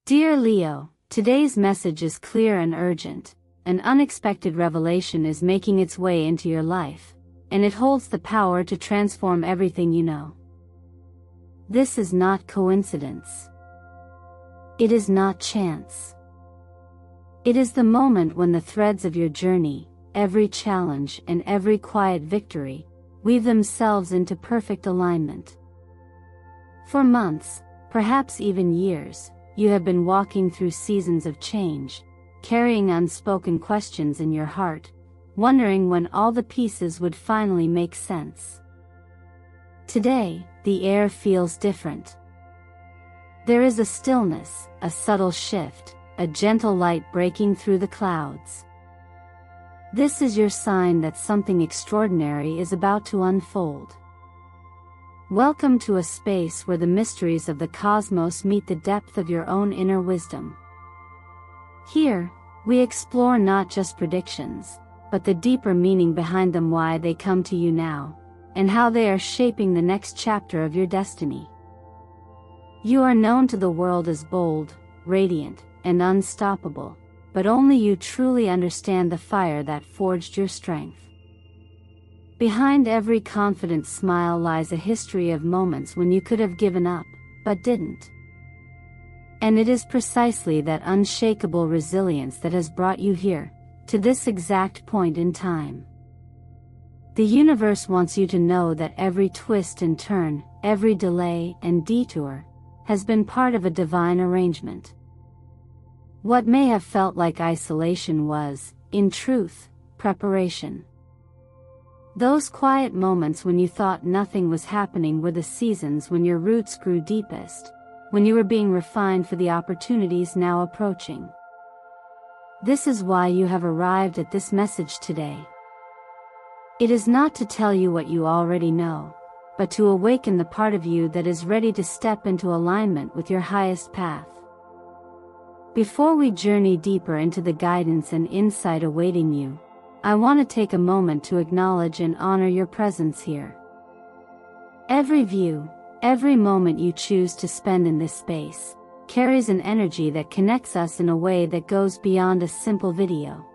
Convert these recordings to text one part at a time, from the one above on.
Dear Leo, today's message is clear and urgent. An unexpected revelation is making its way into your life, and it holds the power to transform everything you know. This is not coincidence. It is not chance. It is the moment when the threads of your journey, every challenge and every quiet victory, weave themselves into perfect alignment. For months, perhaps even years, you have been walking through seasons of change, carrying unspoken questions in your heart, wondering when all the pieces would finally make sense. Today, the air feels different. There is a stillness, a subtle shift, a gentle light breaking through the clouds. This is your sign that something extraordinary is about to unfold. Welcome to a space where the mysteries of the cosmos meet the depth of your own inner wisdom. Here, we explore not just predictions, but the deeper meaning behind them, why they come to you now, and how they are shaping the next chapter of your destiny. You are known to the world as bold, radiant, and unstoppable, but only you truly understand the fire that forged your strength. Behind every confident smile lies a history of moments when you could have given up, but didn't. And it is precisely that unshakable resilience that has brought you here, to this exact point in time. The universe wants you to know that every twist and turn, every delay and detour, has been part of a divine arrangement. What may have felt like isolation was, in truth, preparation. Those quiet moments when you thought nothing was happening were the seasons when your roots grew deepest, when you were being refined for the opportunities now approaching. This is why you have arrived at this message today. It is not to tell you what you already know, but to awaken the part of you that is ready to step into alignment with your highest path. Before we journey deeper into the guidance and insight awaiting you, I want to take a moment to acknowledge and honor your presence here. Every view, every moment you choose to spend in this space, carries an energy that connects us in a way that goes beyond a simple video.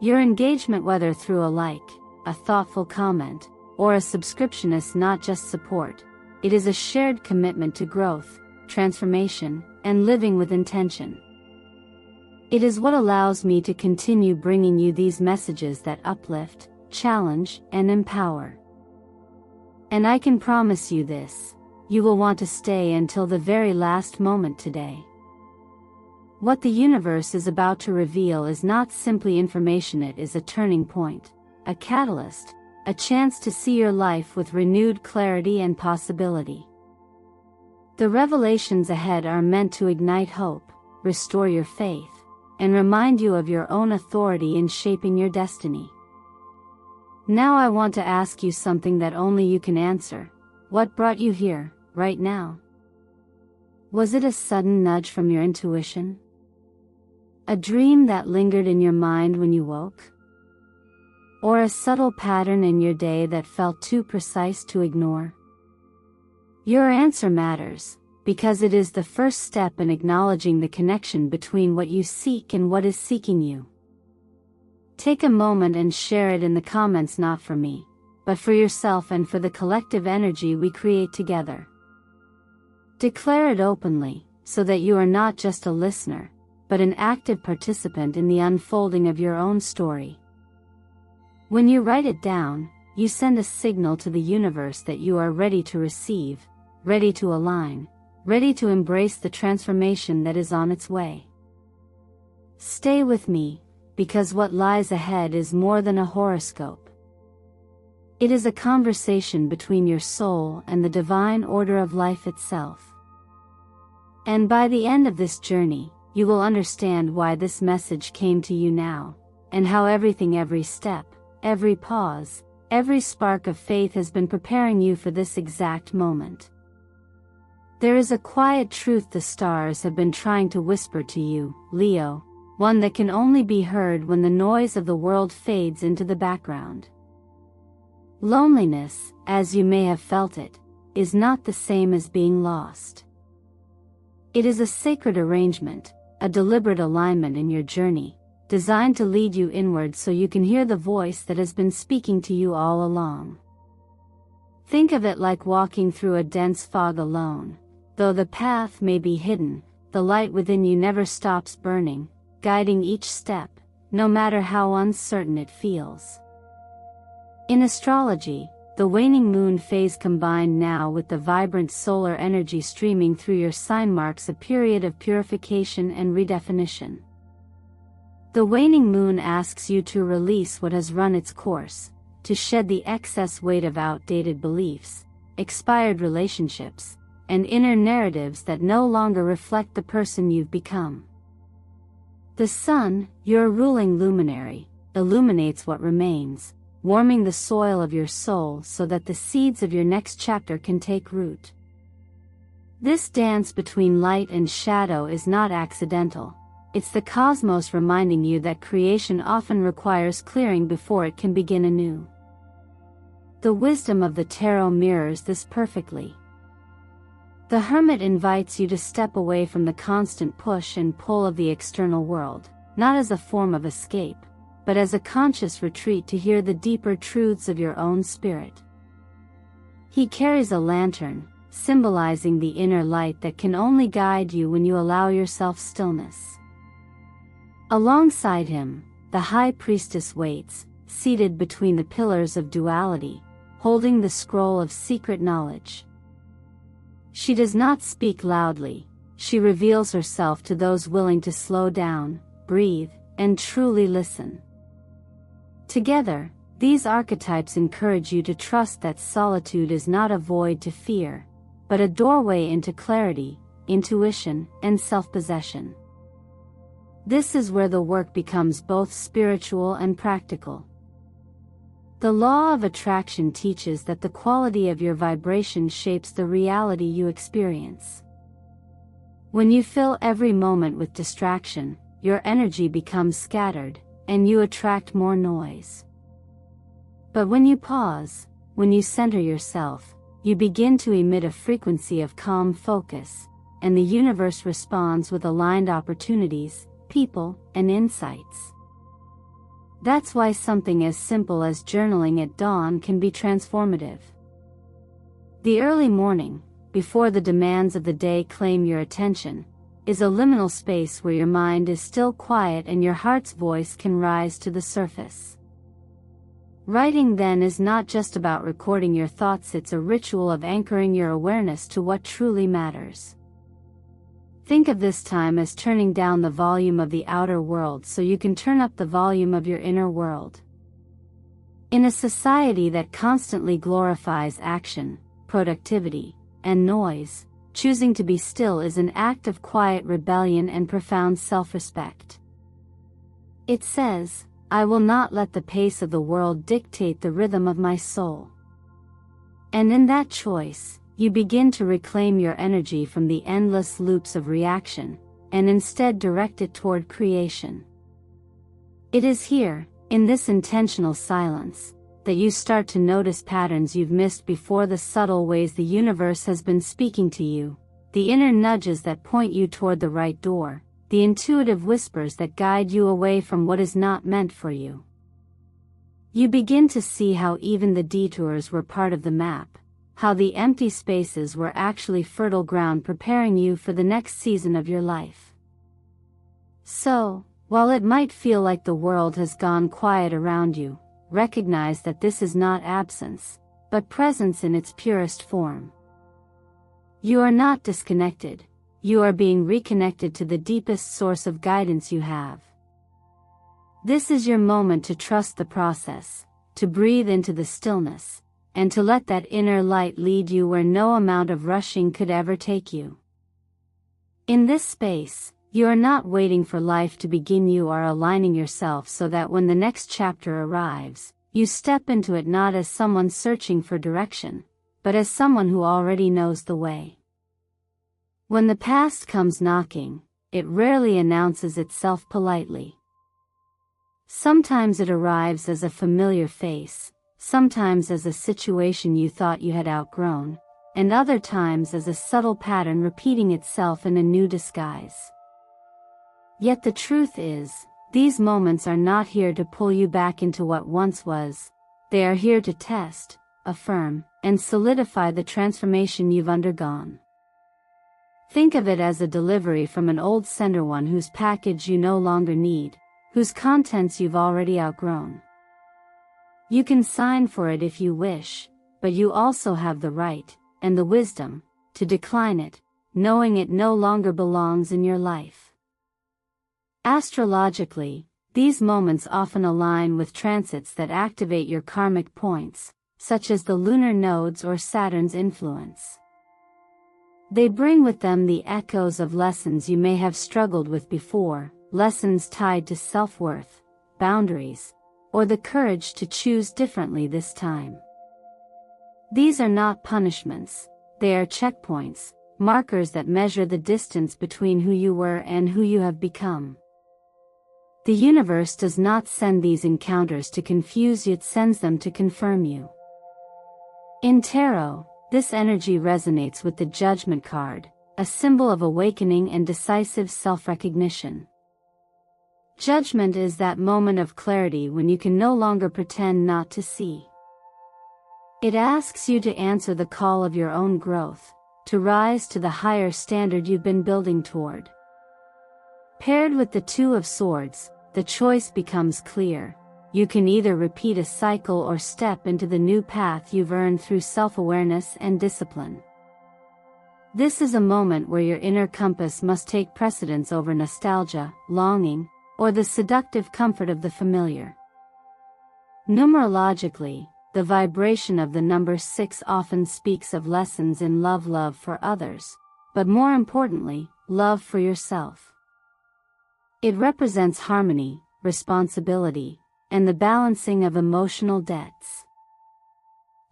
Your engagement, whether through a like, a thoughtful comment, or a subscription, is not just support, it is a shared commitment to growth, transformation, and living with intention. It is what allows me to continue bringing you these messages that uplift, challenge, and empower. And I can promise you this: you will want to stay until the very last moment today. What the universe is about to reveal is not simply information, it is a turning point, a catalyst, a chance to see your life with renewed clarity and possibility. The revelations ahead are meant to ignite hope, restore your faith, and remind you of your own authority in shaping your destiny. Now I want to ask you something that only you can answer. What brought you here, right now? Was it a sudden nudge from your intuition? A dream that lingered in your mind when you woke? Or a subtle pattern in your day that felt too precise to ignore? Your answer matters, because it is the first step in acknowledging the connection between what you seek and what is seeking you. Take a moment and share it in the comments, not for me, but for yourself and for the collective energy we create together. Declare it openly, so that you are not just a listener, but an active participant in the unfolding of your own story. When you write it down, you send a signal to the universe that you are ready to receive, ready to align, ready to embrace the transformation that is on its way. Stay with me, because what lies ahead is more than a horoscope. It is a conversation between your soul and the divine order of life itself. And by the end of this journey, you will understand why this message came to you now, and how everything, every step, every pause, every spark of faith has been preparing you for this exact moment. There is a quiet truth the stars have been trying to whisper to you, Leo, one that can only be heard when the noise of the world fades into the background. Loneliness, as you may have felt it, is not the same as being lost. It is a sacred arrangement, a deliberate alignment in your journey, designed to lead you inward so you can hear the voice that has been speaking to you all along. Think of it like walking through a dense fog alone. Though the path may be hidden, the light within you never stops burning, guiding each step, no matter how uncertain it feels. In astrology, the waning moon phase combined now with the vibrant solar energy streaming through your sign marks a period of purification and redefinition. The waning moon asks you to release what has run its course, to shed the excess weight of outdated beliefs, expired relationships, and inner narratives that no longer reflect the person you've become. The sun, your ruling luminary, illuminates what remains, warming the soil of your soul so that the seeds of your next chapter can take root. This dance between light and shadow is not accidental. It's the cosmos reminding you that creation often requires clearing before it can begin anew. The wisdom of the tarot mirrors this perfectly. The hermit invites you to step away from the constant push and pull of the external world, not as a form of escape, but as a conscious retreat to hear the deeper truths of your own spirit. He carries a lantern, symbolizing the inner light that can only guide you when you allow yourself stillness. Alongside him, the high priestess waits, seated between the pillars of duality, holding the scroll of secret knowledge. She does not speak loudly, she reveals herself to those willing to slow down, breathe, and truly listen. Together, these archetypes encourage you to trust that solitude is not a void to fear, but a doorway into clarity, intuition, and self-possession. This is where the work becomes both spiritual and practical. The law of attraction teaches that the quality of your vibration shapes the reality you experience. When you fill every moment with distraction, your energy becomes scattered, and you attract more noise. But when you pause, when you center yourself, you begin to emit a frequency of calm focus, and the universe responds with aligned opportunities, people, and insights. That's why something as simple as journaling at dawn can be transformative. The early morning, before the demands of the day claim your attention, is a liminal space where your mind is still quiet and your heart's voice can rise to the surface. Writing then is not just about recording your thoughts, it's a ritual of anchoring your awareness to what truly matters. Think of this time as turning down the volume of the outer world so you can turn up the volume of your inner world. In a society that constantly glorifies action, productivity, and noise, choosing to be still is an act of quiet rebellion and profound self-respect. It says, "I will not let the pace of the world dictate the rhythm of my soul." And in that choice, you begin to reclaim your energy from the endless loops of reaction, and instead direct it toward creation. It is here, in this intentional silence, that you start to notice patterns you've missed before, the subtle ways the universe has been speaking to you, the inner nudges that point you toward the right door, the intuitive whispers that guide you away from what is not meant for you. You begin to see how even the detours were part of the map, how the empty spaces were actually fertile ground preparing you for the next season of your life. So, while it might feel like the world has gone quiet around you, recognize that this is not absence, but presence in its purest form. You are not disconnected, you are being reconnected to the deepest source of guidance you have. This is your moment to trust the process, to breathe into the stillness, and to let that inner light lead you where no amount of rushing could ever take you. In this space, you are not waiting for life to begin, you are aligning yourself so that when the next chapter arrives, you step into it not as someone searching for direction, but as someone who already knows the way. When the past comes knocking, it rarely announces itself politely. Sometimes it arrives as a familiar face, sometimes as a situation you thought you had outgrown, and other times as a subtle pattern repeating itself in a new disguise. Yet the truth is, these moments are not here to pull you back into what once was. They are here to test, affirm, and solidify the transformation you've undergone. Think of it as a delivery from an old sender, one whose package you no longer need, whose contents you've already outgrown. You can sign for it if you wish, but you also have the right, and the wisdom, to decline it, knowing it no longer belongs in your life. Astrologically, these moments often align with transits that activate your karmic points, such as the lunar nodes or Saturn's influence. They bring with them the echoes of lessons you may have struggled with before, lessons tied to self-worth, boundaries, or the courage to choose differently this time. These are not punishments, they are checkpoints, markers that measure the distance between who you were and who you have become. The universe does not send these encounters to confuse you, it sends them to confirm you. In tarot, this energy resonates with the Judgment card, a symbol of awakening and decisive self-recognition. Judgment is that moment of clarity when you can no longer pretend not to see. It asks you to answer the call of your own growth, to rise to the higher standard you've been building toward. Paired with the Two of Swords, the choice becomes clear. You can either repeat a cycle or step into the new path you've earned through self-awareness and discipline. This is a moment where your inner compass must take precedence over nostalgia, longing, or the seductive comfort of the familiar. Numerologically, the vibration of the number 6 often speaks of lessons in love for others, but more importantly, love for yourself. It represents harmony, responsibility, and the balancing of emotional debts.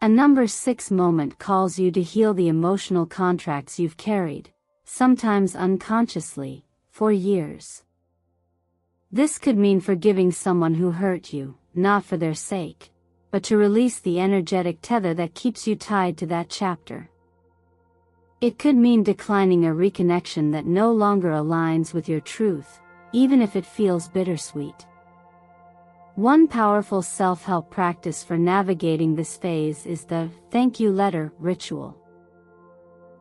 A number 6 moment calls you to heal the emotional contracts you've carried, sometimes unconsciously, for years. This could mean forgiving someone who hurt you, not for their sake, but to release the energetic tether that keeps you tied to that chapter. It could mean declining a reconnection that no longer aligns with your truth, even if it feels bittersweet. One powerful self-help practice for navigating this phase is the thank you letter ritual.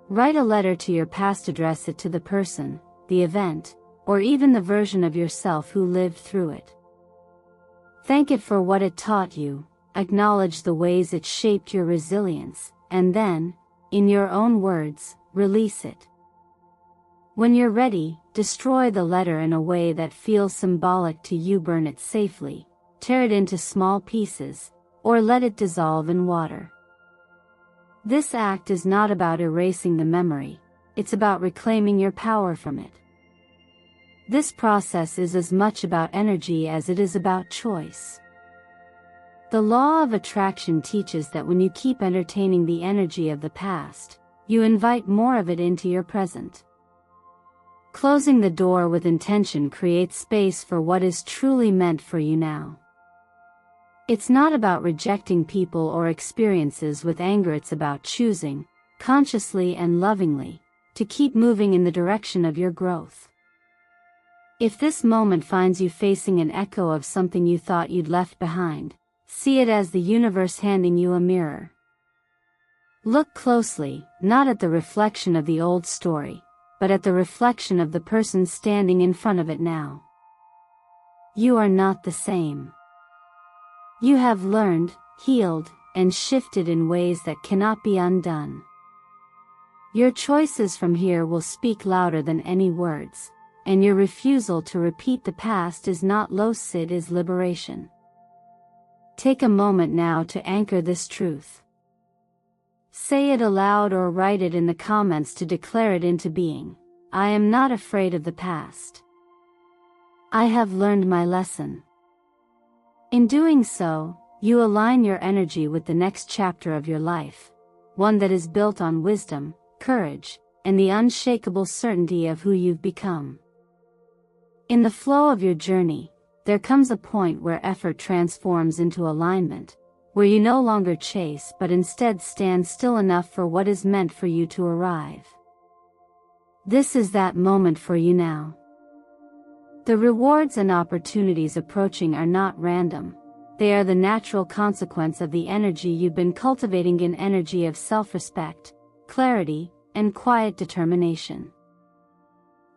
Write a letter to your past, address it to the person, the event, or even the version of yourself who lived through it. Thank it for what it taught you, acknowledge the ways it shaped your resilience, and then, in your own words, release it. When you're ready, destroy the letter in a way that feels symbolic to you. Burn it safely, tear it into small pieces, or let it dissolve in water. This act is not about erasing the memory, it's about reclaiming your power from it. This process is as much about energy as it is about choice. The law of attraction teaches that when you keep entertaining the energy of the past, you invite more of it into your present. Closing the door with intention creates space for what is truly meant for you now. It's not about rejecting people or experiences with anger, it's about choosing, consciously and lovingly, to keep moving in the direction of your growth. If this moment finds you facing an echo of something you thought you'd left behind, see it as the universe handing you a mirror. Look closely, not at the reflection of the old story, but at the reflection of the person standing in front of it now. You are not the same. You have learned, healed, and shifted in ways that cannot be undone. Your choices from here will speak louder than any words, and your refusal to repeat the past is not loss, it is liberation. Take a moment now to anchor this truth. Say it aloud or write it in the comments to declare it into being. I am not afraid of the past. I have learned my lesson. In doing so, you align your energy with the next chapter of your life, one that is built on wisdom, courage, and the unshakable certainty of who you've become. In the flow of your journey, there comes a point where effort transforms into alignment, where you no longer chase but instead stand still enough for what is meant for you to arrive. This is that moment for you now. The rewards and opportunities approaching are not random. They are the natural consequence of the energy you've been cultivating, an energy of self-respect, clarity, and quiet determination.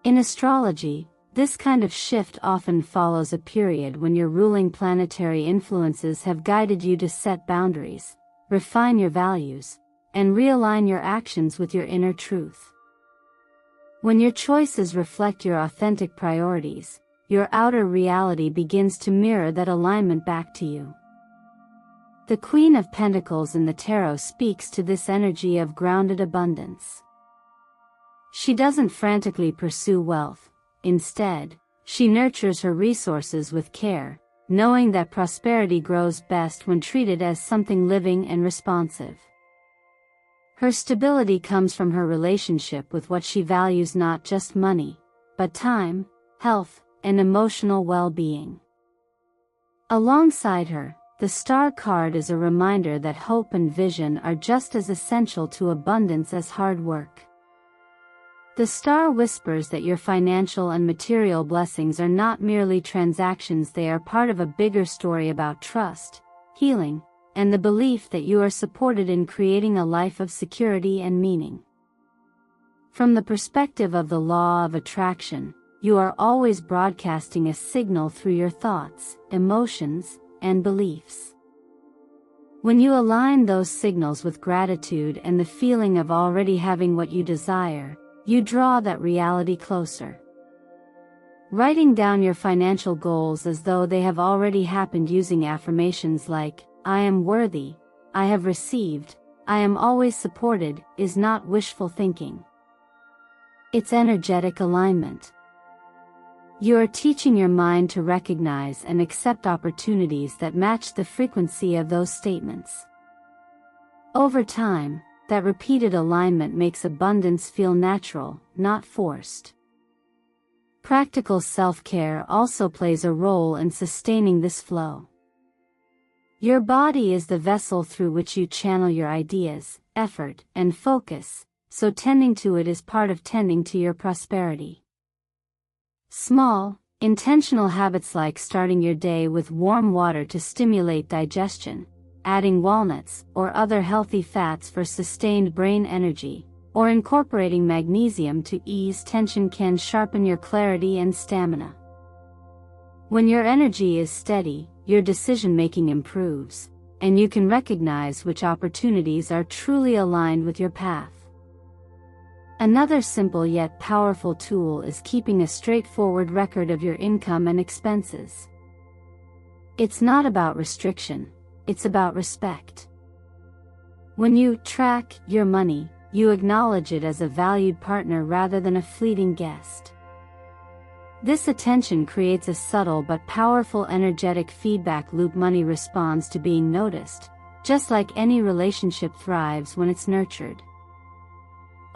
In astrology, this kind of shift often follows a period when your ruling planetary influences have guided you to set boundaries, refine your values, and realign your actions with your inner truth. When your choices reflect your authentic priorities, your outer reality begins to mirror that alignment back to you. The Queen of Pentacles in the Tarot speaks to this energy of grounded abundance. She doesn't frantically pursue wealth. Instead, she nurtures her resources with care, knowing that prosperity grows best when treated as something living and responsive. Her stability comes from her relationship with what she values, not just money, but time, health, and emotional well-being. Alongside her, the Star card is a reminder that hope and vision are just as essential to abundance as hard work. The Star whispers that your financial and material blessings are not merely transactions, they are part of a bigger story about trust, healing, and the belief that you are supported in creating a life of security and meaning. From the perspective of the law of attraction, you are always broadcasting a signal through your thoughts, emotions, and beliefs. When you align those signals with gratitude and the feeling of already having what you desire, you draw that reality closer. Writing down your financial goals as though they have already happened using affirmations like, "I am worthy, I have received, I am always supported," is not wishful thinking. It's energetic alignment. You are teaching your mind to recognize and accept opportunities that match the frequency of those statements. Over time, that repeated alignment makes abundance feel natural, not forced. Practical self-care also plays a role in sustaining this flow. Your body is the vessel through which you channel your ideas, effort, and focus, so tending to it is part of tending to your prosperity. Small, intentional habits like starting your day with warm water to stimulate digestion, adding walnuts or other healthy fats for sustained brain energy, or incorporating magnesium to ease tension can sharpen your clarity and stamina. When your energy is steady, your decision-making improves, and you can recognize which opportunities are truly aligned with your path. Another simple yet powerful tool is keeping a straightforward record of your income and expenses. It's not about restriction, it's about respect. When you track your money, you acknowledge it as a valued partner rather than a fleeting guest. This attention creates a subtle but powerful energetic feedback loop. Money responds to being noticed, just like any relationship thrives when it's nurtured.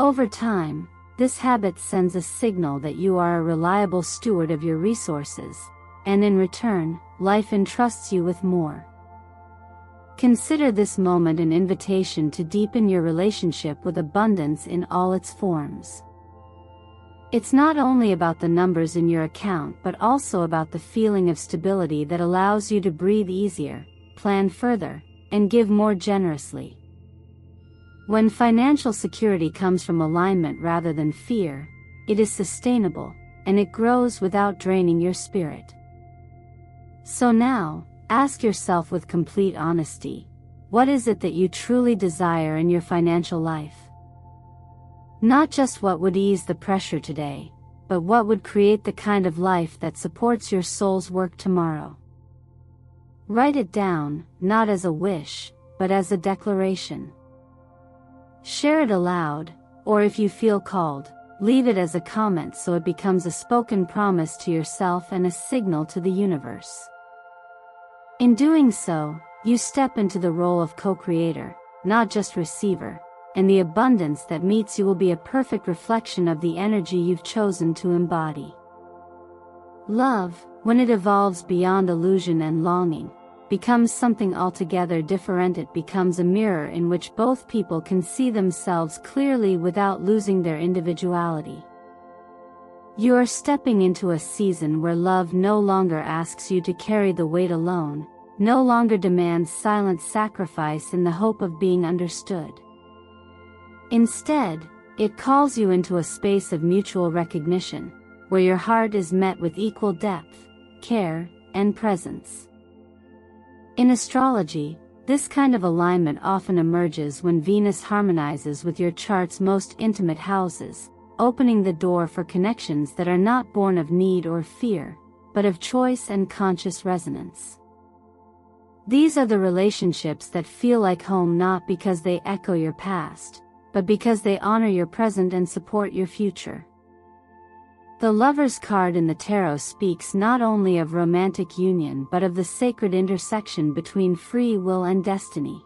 Over time, this habit sends a signal that you are a reliable steward of your resources, and in return, life entrusts you with more. Consider this moment an invitation to deepen your relationship with abundance in all its forms. It's not only about the numbers in your account but also about the feeling of stability that allows you to breathe easier, plan further, and give more generously. When financial security comes from alignment rather than fear, it is sustainable, and it grows without draining your spirit. So now, ask yourself with complete honesty, what is it that you truly desire in your financial life? Not just what would ease the pressure today, but what would create the kind of life that supports your soul's work tomorrow. Write it down, not as a wish, but as a declaration. Share it aloud, or if you feel called, leave it as a comment so it becomes a spoken promise to yourself and a signal to the universe. In doing so, you step into the role of co-creator, not just receiver, and the abundance that meets you will be a perfect reflection of the energy you've chosen to embody. Love, when it evolves beyond illusion and longing, becomes something altogether different. It becomes a mirror in which both people can see themselves clearly without losing their individuality. You are stepping into a season where love no longer asks you to carry the weight alone, no longer demands silent sacrifice in the hope of being understood. Instead, it calls you into a space of mutual recognition, where your heart is met with equal depth, care, and presence. In astrology, this kind of alignment often emerges when Venus harmonizes with your chart's most intimate houses, opening the door for connections that are not born of need or fear, but of choice and conscious resonance. These are the relationships that feel like home, not because they echo your past, but because they honor your present and support your future. The Lover's card in the tarot speaks not only of romantic union but of the sacred intersection between free will and destiny.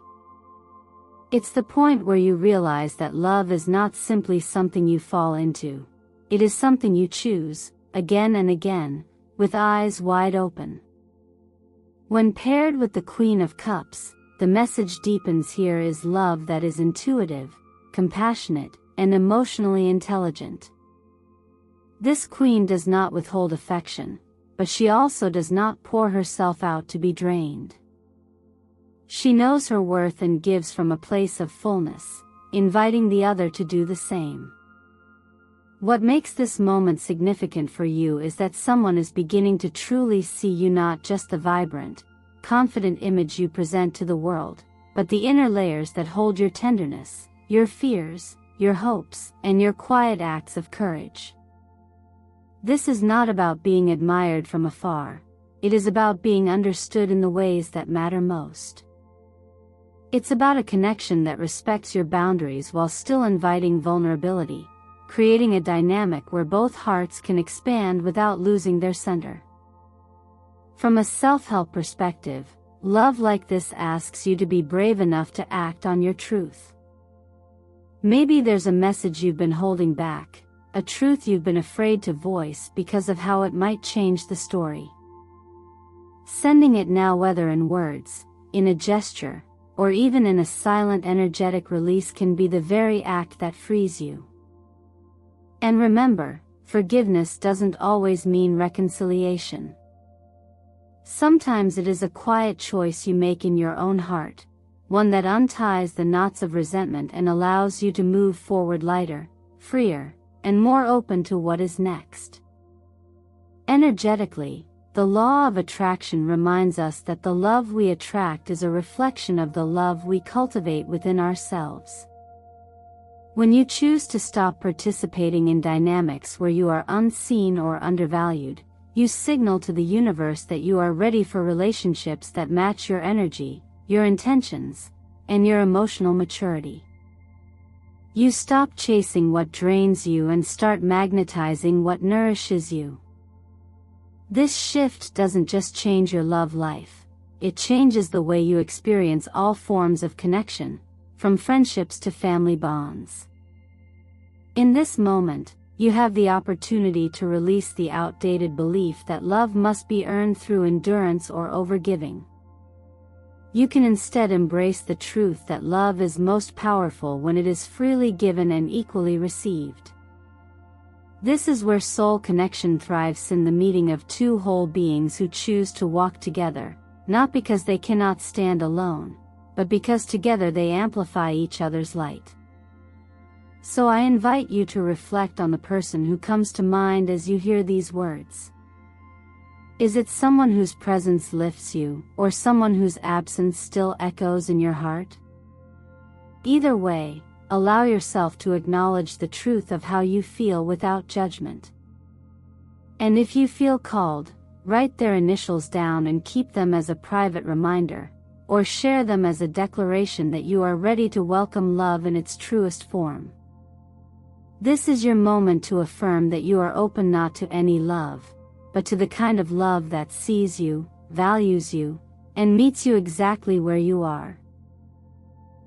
It's the point where you realize that love is not simply something you fall into. It is something you choose, again and again, with eyes wide open. When paired with the Queen of Cups, the message deepens. Here is love that is intuitive, compassionate, and emotionally intelligent. This queen does not withhold affection, but she also does not pour herself out to be drained. She knows her worth and gives from a place of fullness, inviting the other to do the same. What makes this moment significant for you is that someone is beginning to truly see you, not just the vibrant, confident image you present to the world, but the inner layers that hold your tenderness, your fears, your hopes, and your quiet acts of courage. This is not about being admired from afar. It is about being understood in the ways that matter most. It's about a connection that respects your boundaries while still inviting vulnerability, creating a dynamic where both hearts can expand without losing their center. From a self-help perspective, love like this asks you to be brave enough to act on your truth. Maybe there's a message you've been holding back, a truth you've been afraid to voice because of how it might change the story. Sending it now, whether in words, in a gesture, or even in a silent energetic release, can be the very act that frees you. And remember, forgiveness doesn't always mean reconciliation. Sometimes it is a quiet choice you make in your own heart, one that unties the knots of resentment and allows you to move forward lighter, freer, and more open to what is next. Energetically, the law of attraction reminds us that the love we attract is a reflection of the love we cultivate within ourselves. When you choose to stop participating in dynamics where you are unseen or undervalued, you signal to the universe that you are ready for relationships that match your energy, your intentions, and your emotional maturity. You stop chasing what drains you and start magnetizing what nourishes you. This shift doesn't just change your love life, it changes the way you experience all forms of connection, from friendships to family bonds. In this moment, you have the opportunity to release the outdated belief that love must be earned through endurance or overgiving. You can instead embrace the truth that love is most powerful when it is freely given and equally received. This is where soul connection thrives, in the meeting of two whole beings who choose to walk together, not because they cannot stand alone, but because together they amplify each other's light. So I invite you to reflect on the person who comes to mind as you hear these words. Is it someone whose presence lifts you, or someone whose absence still echoes in your heart? Either way, allow yourself to acknowledge the truth of how you feel without judgment. And if you feel called, write their initials down and keep them as a private reminder, or share them as a declaration that you are ready to welcome love in its truest form. This is your moment to affirm that you are open not to any love, but to the kind of love that sees you, values you, and meets you exactly where you are.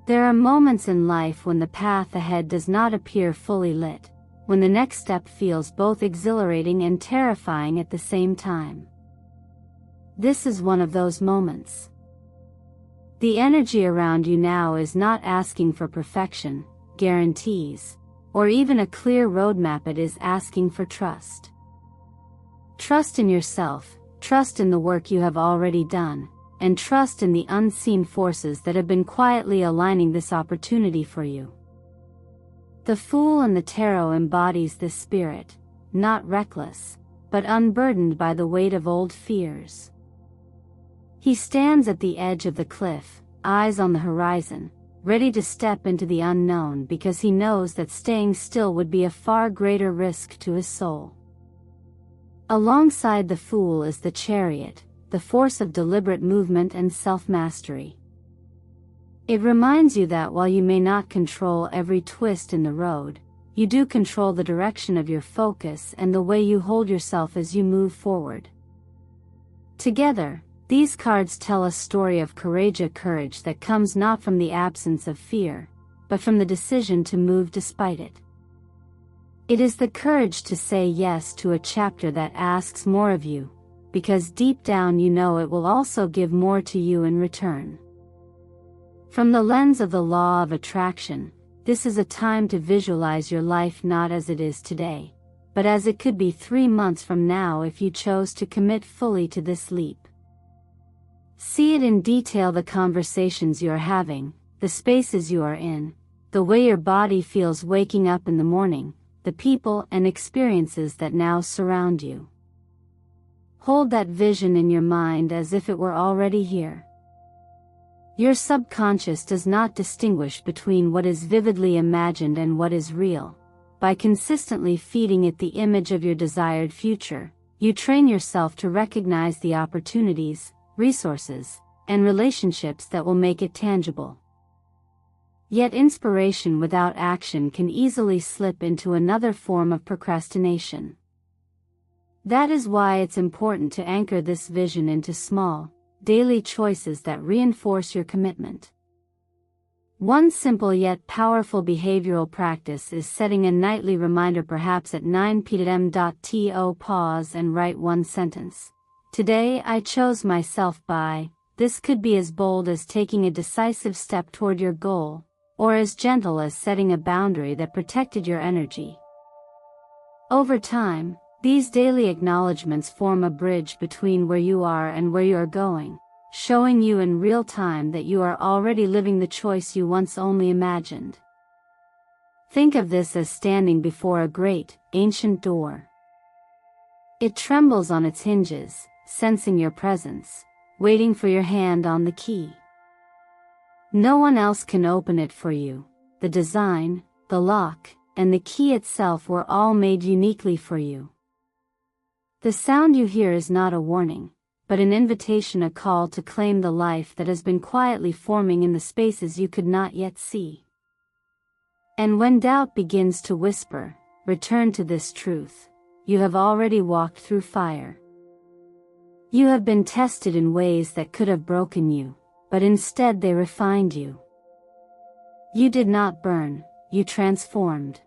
There are moments in life when the path ahead does not appear fully lit, when the next step feels both exhilarating and terrifying at the same time. This is one of those moments. The energy around you now is not asking for perfection, guarantees, or even a clear roadmap. It is asking for trust. Trust in yourself, trust in the work you have already done, and trust in the unseen forces that have been quietly aligning this opportunity for you. The Fool in the Tarot embodies this spirit, not reckless, but unburdened by the weight of old fears. He stands at the edge of the cliff, eyes on the horizon, ready to step into the unknown because he knows that staying still would be a far greater risk to his soul. Alongside the Fool is the Chariot, the force of deliberate movement and self-mastery. It reminds you that while you may not control every twist in the road, you do control the direction of your focus and the way you hold yourself as you move forward. Together, these cards tell a story of courage that comes not from the absence of fear, but from the decision to move despite it. It is the courage to say yes to a chapter that asks more of you, because deep down you know it will also give more to you in return. From the lens of the law of attraction, this is a time to visualize your life not as it is today, but as it could be 3 months from now if you chose to commit fully to this leap. See it in detail: the conversations you are having, the spaces you are in, the way your body feels waking up in the morning, the people and experiences that now surround you. Hold that vision in your mind as if it were already here. Your subconscious does not distinguish between what is vividly imagined and what is real. By consistently feeding it the image of your desired future, you train yourself to recognize the opportunities, resources, and relationships that will make it tangible. Yet inspiration without action can easily slip into another form of procrastination. That is why it's important to anchor this vision into small, daily choices that reinforce your commitment. One simple yet powerful behavioral practice is setting a nightly reminder, perhaps at 9 p.m. To pause and write one sentence. Today I chose myself by. This could be as bold as taking a decisive step toward your goal, or as gentle as setting a boundary that protected your energy. Over time, these daily acknowledgments form a bridge between where you are and where you are going, showing you in real time that you are already living the choice you once only imagined. Think of this as standing before a great, ancient door. It trembles on its hinges, sensing your presence, waiting for your hand on the key. No one else can open it for you. The design, the lock, and the key itself were all made uniquely for you. The sound you hear is not a warning, but an invitation, a call to claim the life that has been quietly forming in the spaces you could not yet see. And when doubt begins to whisper, return to this truth: you have already walked through fire. You have been tested in ways that could have broken you, but instead they refined you. You did not burn, you transformed.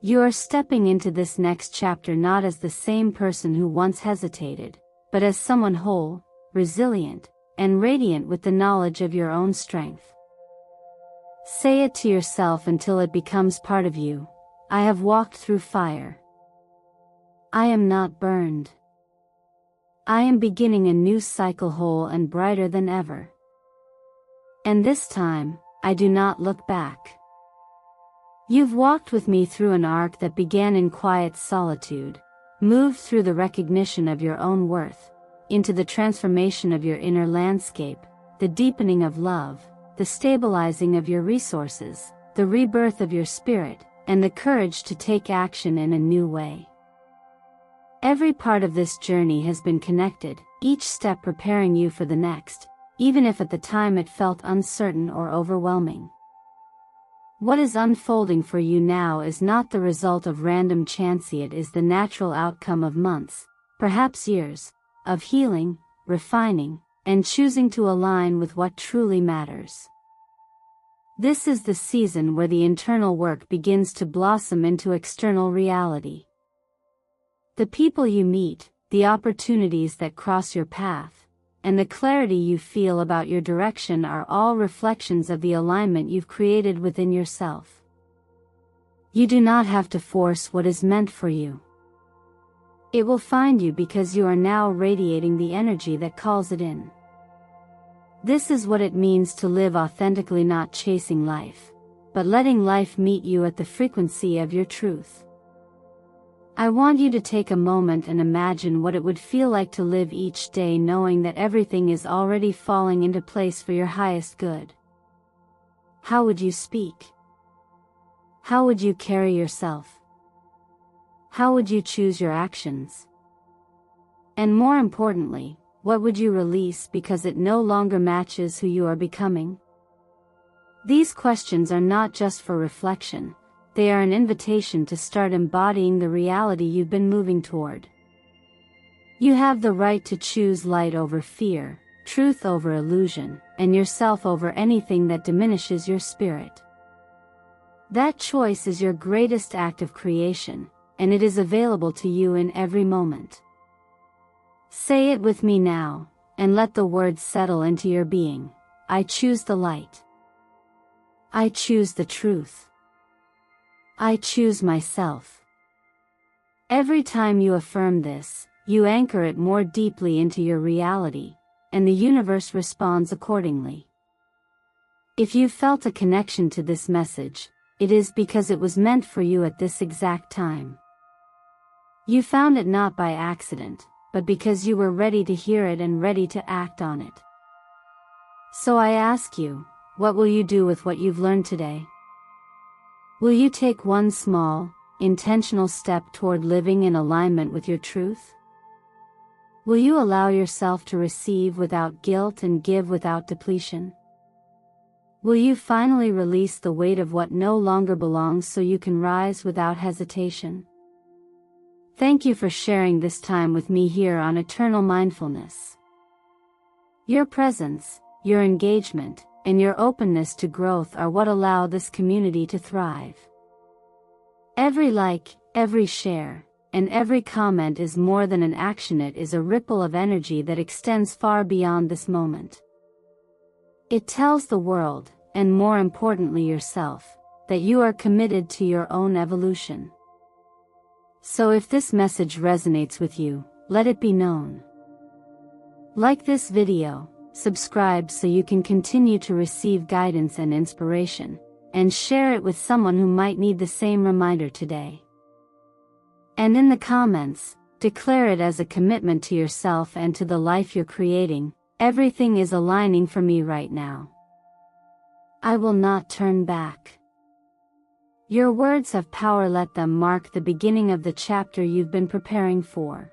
You are stepping into this next chapter not as the same person who once hesitated, but as someone whole, resilient, and radiant with the knowledge of your own strength. Say it to yourself until it becomes part of you: I have walked through fire. I am not burned. I am beginning a new cycle, whole and brighter than ever. And this time, I do not look back. You've walked with me through an arc that began in quiet solitude, moved through the recognition of your own worth, into the transformation of your inner landscape, the deepening of love, the stabilizing of your resources, the rebirth of your spirit, and the courage to take action in a new way. Every part of this journey has been connected, each step preparing you for the next, even if at the time it felt uncertain or overwhelming. What is unfolding for you now is not the result of random chance, it is the natural outcome of months, perhaps years, of healing, refining, and choosing to align with what truly matters. This is the season where the internal work begins to blossom into external reality. The people you meet, the opportunities that cross your path, and the clarity you feel about your direction are all reflections of the alignment you've created within yourself. You do not have to force what is meant for you. It will find you because you are now radiating the energy that calls it in. This is what it means to live authentically, not chasing life, but letting life meet you at the frequency of your truth. I want you to take a moment and imagine what it would feel like to live each day knowing that everything is already falling into place for your highest good. How would you speak? How would you carry yourself? How would you choose your actions? And more importantly, what would you release because it no longer matches who you are becoming? These questions are not just for reflection, they are an invitation to start embodying the reality you've been moving toward. You have the right to choose light over fear, truth over illusion, and yourself over anything that diminishes your spirit. That choice is your greatest act of creation, and it is available to you in every moment. Say it with me now, and let the words settle into your being. I choose the light. I choose the truth. I choose myself. Every time you affirm this, you anchor it more deeply into your reality, and the universe responds accordingly. If you felt a connection to this message, it is because it was meant for you at this exact time. You found it not by accident, but because you were ready to hear it and ready to act on it. So I ask you, what will you do with what you've learned today? Will you take one small, intentional step toward living in alignment with your truth? Will you allow yourself to receive without guilt and give without depletion? Will you finally release the weight of what no longer belongs so you can rise without hesitation? Thank you for sharing this time with me here on Eternal Mindfulness. Your presence, your engagement, and your openness to growth are what allow this community to thrive. Every like, every share, and every comment is more than an action, it is a ripple of energy that extends far beyond this moment. It tells the world, and more importantly yourself, that you are committed to your own evolution. So if this message resonates with you, let it be known. Like this video, subscribe so you can continue to receive guidance and inspiration, and share it with someone who might need the same reminder today. And in the comments, declare it as a commitment to yourself and to the life you're creating. Everything is aligning for me right now. I will not turn back. Your words have power, let them mark the beginning of the chapter you've been preparing for.